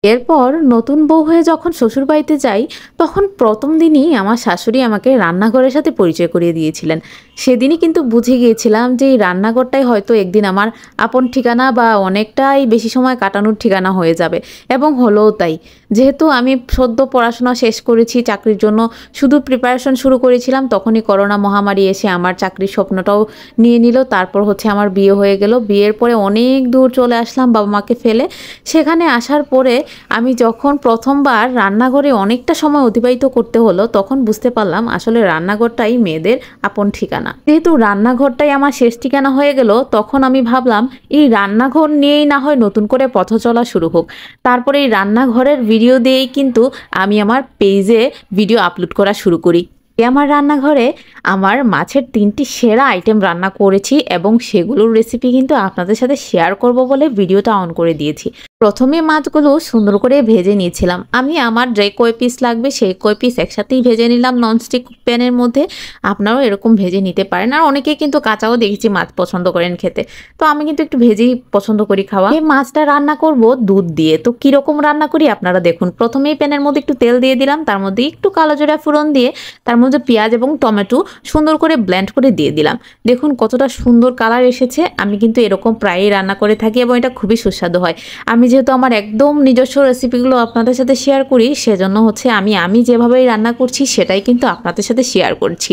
এরপর নতুন বউ হয়ে যখন শ্বশুরবাড়িতে যাই, তখন প্রথম দিনই আমার শাশুড়ি আমাকে রান্নাঘরের সাথে পরিচয় করিয়ে দিয়েছিলেন। সেদিনই কিন্তু বুঝে গিয়েছিলাম যে এই রান্নাঘরটাই হয়তো একদিন আমার আপন ঠিকানা বা অনেকটাই বেশি সময় কাটানোর ঠিকানা হয়ে যাবে। এবং হলোও তাই। যেহেতু আমি সদ্য পড়াশোনা শেষ করেছি, চাকরির জন্য শুধু প্রিপারেশন শুরু করেছিলাম, তখনই করোনা মহামারী এসে আমার চাকরির স্বপ্নটাও নিয়ে নিল। তারপর হচ্ছে আমার বিয়ে হয়ে গেল। বিয়ের পরে অনেক দূর চলে আসলাম বাবা মাকে ফেলে। সেখানে আসার পরে আমি যখন প্রথমবার রান্নাঘরে অনেকটা সময় অতিবাহিত করতে হলো, তখন বুঝতে পারলাম আসলে রান্নাঘরটাই মেয়েদের আপন ঠিকানা। যেহেতু রান্নাঘরটাই আমার শেষ ঠিকানা হয়ে গেল, তখন আমি ভাবলাম এই রান্নাঘর নিয়েই না হয় নতুন করে পথ চলা শুরু হোক। তারপরে এই রান্নাঘরের ভিডিও দিয়েই কিন্তু আমি আমার পেজে ভিডিও আপলোড করা শুরু করি। আমার রান্নাঘরে আমার মাছের ৩টি সেরা আইটেম রান্না করেছি এবং সেগুলোর রেসিপি কিন্তু আপনাদের সাথে শেয়ার করব বলে ভিডিওটা অন করে দিয়েছি। প্রথমে মাছগুলো সুন্দর করে ভেজে নিয়েছিলাম। আমি আমার যে কয় পিস লাগবে সেই কয় পিস একসাথেই ভেজে নিলাম ননস্টিক প্যানের মধ্যে। আপনারাও এরকম ভেজে নিতে পারেন। আর অনেকেই কিন্তু কাঁচাও দেখেছি মাছ পছন্দ করেন খেতে, তো আমি কিন্তু একটু ভেজেই পছন্দ করি খাওয়া। এই মাছটা রান্না করব দুধ দিয়ে। তো কিরকম রান্না করি আপনারা দেখুন। প্রথমেই প্যানের মধ্যে একটু তেল দিয়ে দিলাম, তার মধ্যে একটু কালো জিরা ফোড়ন দিয়ে তার মধ্যে পেঁয়াজ এবং টমেটো সুন্দর করে ব্লেন্ড করে দিয়ে দিলাম। দেখুন কতটা সুন্দর কালার এসেছে। আমি কিন্তু এরকম প্রায়ই রান্না করে থাকি এবং এটা খুবই সুস্বাদু হয়। আমি যেহেতু আমার একদম নিজস্ব রেসিপিগুলো আপনাদের সাথে শেয়ার করি, সেজন্য হচ্ছে আমি যেভাবেই রান্না করছি সেটাই কিন্তু আপনাদের সাথে শেয়ার করছি।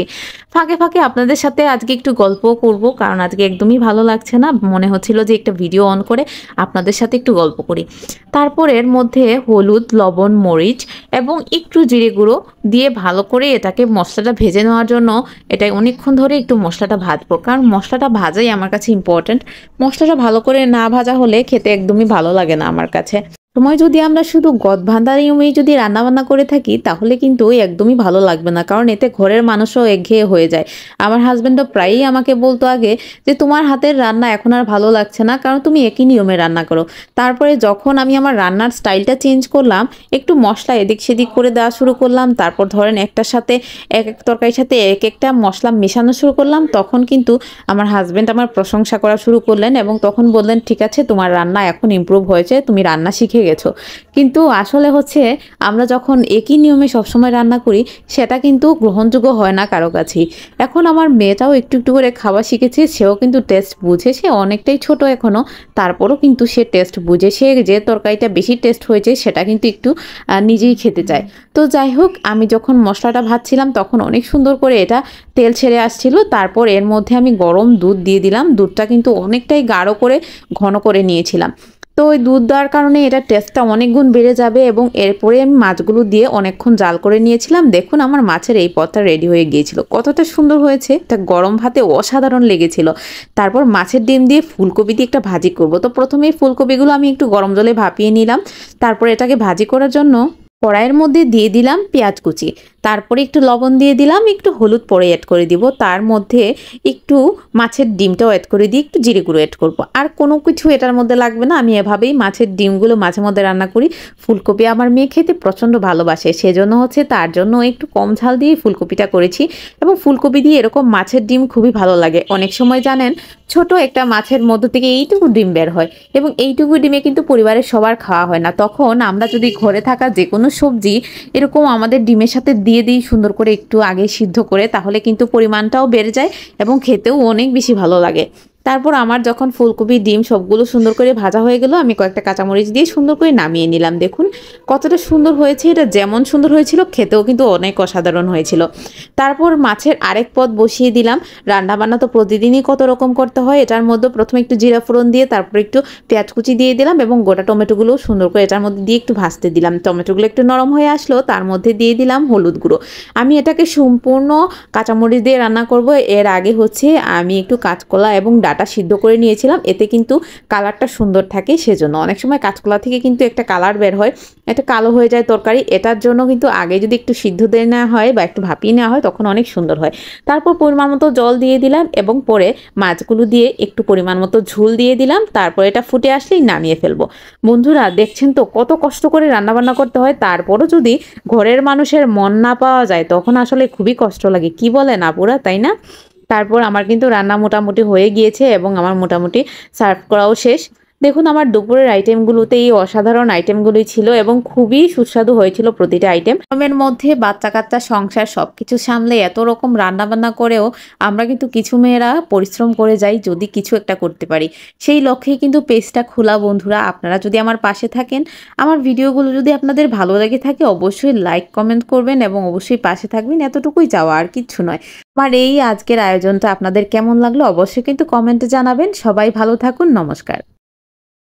ফাঁকে ফাঁকে আপনাদের সাথে আজকে একটু গল্পও করব, কারণ আজকে একদমই ভালো লাগছে না। মনে হচ্ছিল যে একটা ভিডিও অন করে আপনাদের সাথে একটু গল্প করি। তারপর এর মধ্যে হলুদ, লবণ, মরিচ এবং একটু জিরে গুঁড়ো দিয়ে ভালো করে এটাকে মশলাটা ভেজে নেওয়ার জন্য এটাই অনেকক্ষণ ধরে একটু মশলাটা ভাজবো, কারণ মশলাটা ভাজাই আমার কাছে ইম্পর্ট্যান্ট। মশলাটা ভালো করে না ভাজা হলে খেতে একদমই ভালো লাগে না আমার কাছে। সময় যদি আমরা শুধু গদবাঁধা নিয়মেই যদি রান্নাবান্না করে থাকি, তাহলে কিন্তু একদমই ভালো লাগবে না, কারণ এতে ঘরের মানুষও একঘেয়ে হয়ে যায়। আমার হাজব্যান্ডও প্রায়ই আমাকে বলতো আগে যে তোমার হাতের রান্না এখন আর ভালো লাগছে না, কারণ তুমি একই নিয়মে রান্না করো। তারপরে যখন আমি আমার রান্নার স্টাইলটা চেঞ্জ করলাম, একটু মশলা এদিক সেদিক করে দেওয়া শুরু করলাম, তারপর ধরেন একটার সাথে এক এক তরকারির সাথে এক একটা মশলা মেশানো শুরু করলাম, তখন কিন্তু আমার হাজব্যান্ড আমার প্রশংসা করা শুরু করলেন এবং তখন বললেন ঠিক আছে, তোমার রান্না এখন ইমপ্রুভ হয়েছে, তুমি রান্না শিখে গেছো। কিন্তু আসলে হচ্ছে আমরা যখন একই নিয়মে সবসময় রান্না করি, সেটা কিন্তু গ্রহণযোগ্য হয় না কারো কাছেই। এখন আমার মেয়েটাও একটু একটু করে খাওয়া শিখেছে, সেও কিন্তু টেস্ট বুঝে। সে অনেকটাই ছোট এখনও, তারপরও কিন্তু সে টেস্ট বুঝে। সে যে তরকারিটা বেশি টেস্ট হয়েছে সেটা কিন্তু একটু নিজেই খেতে চায়। তো যাই হোক, আমি যখন মশলাটা ভাজছিলাম তখন অনেক সুন্দর করে এটা তেল ছেড়ে আসছিল। তারপর এর মধ্যে আমি গরম দুধ দিয়ে দিলাম। দুধটা কিন্তু অনেকটাই গাঢ় করে ঘন করে নিয়েছিলাম। তো ওই দুধ দেওয়ার কারণে এটা টেস্টটা অনেক গুণ বেড়ে যাবে। এবং এরপরে আমি মাছগুলো দিয়ে অনেকক্ষণ জাল করে নিয়েছিলাম। দেখুন আমার মাছের এই পদটা রেডি হয়ে গিয়েছিল, কতটা সুন্দর হয়েছে। এটা গরম ভাতে অসাধারণ লেগেছিল। তারপর মাছের ডিম দিয়ে ফুলকপি দিয়ে একটা ভাজি করব। তো প্রথমেই ফুলকপিগুলো আমি একটু গরম জলে ভাপিয়ে নিলাম। তারপর এটাকে ভাজি করার জন্য কড়াইয়ের মধ্যে দিয়ে দিলাম পেঁয়াজ কুচি, তারপরে একটু লবণ দিয়ে দিলাম, একটু হলুদ পরে অ্যাড করে দিব, তার মধ্যে একটু মাছের ডিমটাও অ্যাড করে দিয়ে একটু জিরে গুঁড়ো অ্যাড করব। আর কোনো কিছু এটার মধ্যে লাগবে না। আমি এভাবেই মাছের ডিমগুলো মাঝে মধ্যে রান্না করি। ফুলকপি আমার মেয়ে খেতে প্রচণ্ড ভালোবাসে, সেজন্য হচ্ছে তার জন্য একটু কম ঝাল দিয়ে ফুলকপিটা করেছি। এবং ফুলকপি দিয়ে এরকম মাছের ডিম খুবই ভালো লাগে। অনেক সময় জানেন ছোট একটা মাছের মধ্য থেকে এইটুকু ডিম বের হয়, এবং এইটুকু ডিমে কিন্তু পরিবারের সবার খাওয়া হয় না। তখন আমরা যদি ঘরে থাকা যে কোনো সবজি এরকম আমাদের ডিমের সাথে দিয়ে দিই সুন্দর করে একটু আগে সিদ্ধ করে, তাহলে কিন্তু পরিমাণটাও বেড়ে যায় এবং খেতেও অনেক বেশি ভালো লাগে। তারপর আমার যখন ফুলকপি ডিম সবগুলো সুন্দর করে ভাজা হয়ে গেল, আমি কয়েকটা কাঁচামরিচ দিয়ে সুন্দর করে নামিয়ে নিলাম। দেখুন কতটা সুন্দর হয়েছে। এটা যেমন সুন্দর হয়েছিল, খেতেও কিন্তু অনেক অসাধারণ হয়েছিল। তারপর মাছের আরেক পদ বসিয়ে দিলাম। রান্নাবান্না তো প্রতিদিনই কত রকম করতে হয়। এটার মধ্যে প্রথমে একটু জিরা ফোড়ন দিয়ে তারপর একটু পেঁয়াজ কুচি দিয়ে দিলাম এবং গোটা টমেটোগুলো সুন্দর করে এটার মধ্যে দিয়ে একটু ভাজতে দিলাম। টমেটোগুলো একটু নরম হয়ে আসলো, তার মধ্যে দিয়ে দিলাম হলুদ গুঁড়ো। আমি এটাকে সম্পূর্ণ কাঁচামরিচ দিয়ে রান্না করব। এর আগে হচ্ছে আমি একটু কাঁচকলা এবং ডাটা সিদ্ধ করে নিয়েছিলাম, এতে কিন্তু কালারটা সুন্দর থাকে। সেজন্য অনেক সময় কাঁচকলা থেকে কিন্তু একটা কালার বের হয়, এটা কালো হয়ে যায় তরকারি। এটার জন্য কিন্তু আগে যদি একটু সিদ্ধ দিয়ে নেওয়া হয় বা একটু ভাপিয়ে নেওয়া হয়, তখন অনেক সুন্দর হয়। তারপর পরিমাণ মতো জল দিয়ে দিলাম এবং পরে মাছগুলো দিয়ে একটু পরিমাণ মতো ঝোল দিয়ে দিলাম। তারপর এটা ফুটে আসলেই নামিয়ে ফেলবো। বন্ধুরা দেখছেন তো কত কষ্ট করে রান্নাবান্না করতে হয়, তারপরও যদি ঘরের মানুষের মন না পাওয়া যায়, তখন আসলে খুবই কষ্ট লাগে। কি বলেন আপুরা, তাই না? তারপর আমার কিন্তু রান্না মোটামুটি হয়ে গিয়েছে এবং আমার মোটামুটি সার্ভ করাও শেষ। দেখুন আমার দুপুরের আইটেমগুলোতে এই অসাধারণ আইটেমগুলোই ছিল এবং খুবই সুস্বাদু হয়েছিল প্রতিটা আইটেম। গরমের মধ্যে বাচ্চা-কাচ্চা সংসার সবকিছু সামলে এত রকম রান্নাবান্না করেও আমরা কিন্তু কিছু মেয়েরা পরিশ্রম করে যাই যদি কিছু একটা করতে পারি। সেই লক্ষ্যেই কিন্তু পেজটা খোলা বন্ধুরা। আপনারা যদি আমার পাশে থাকেন, আমার ভিডিওগুলো যদি আপনাদের ভালো লেগে থাকে অবশ্যই লাইক, কমেন্ট করবেন এবং অবশ্যই পাশে থাকবেন। এতটুকুই চাওয়া আর কিচ্ছু নয়। আমার এই আজকের আয়োজনটা আপনাদের কেমন লাগলো অবশ্যই কিন্তু কমেন্টে জানাবেন। সবাই ভালো থাকুন। নমস্কার।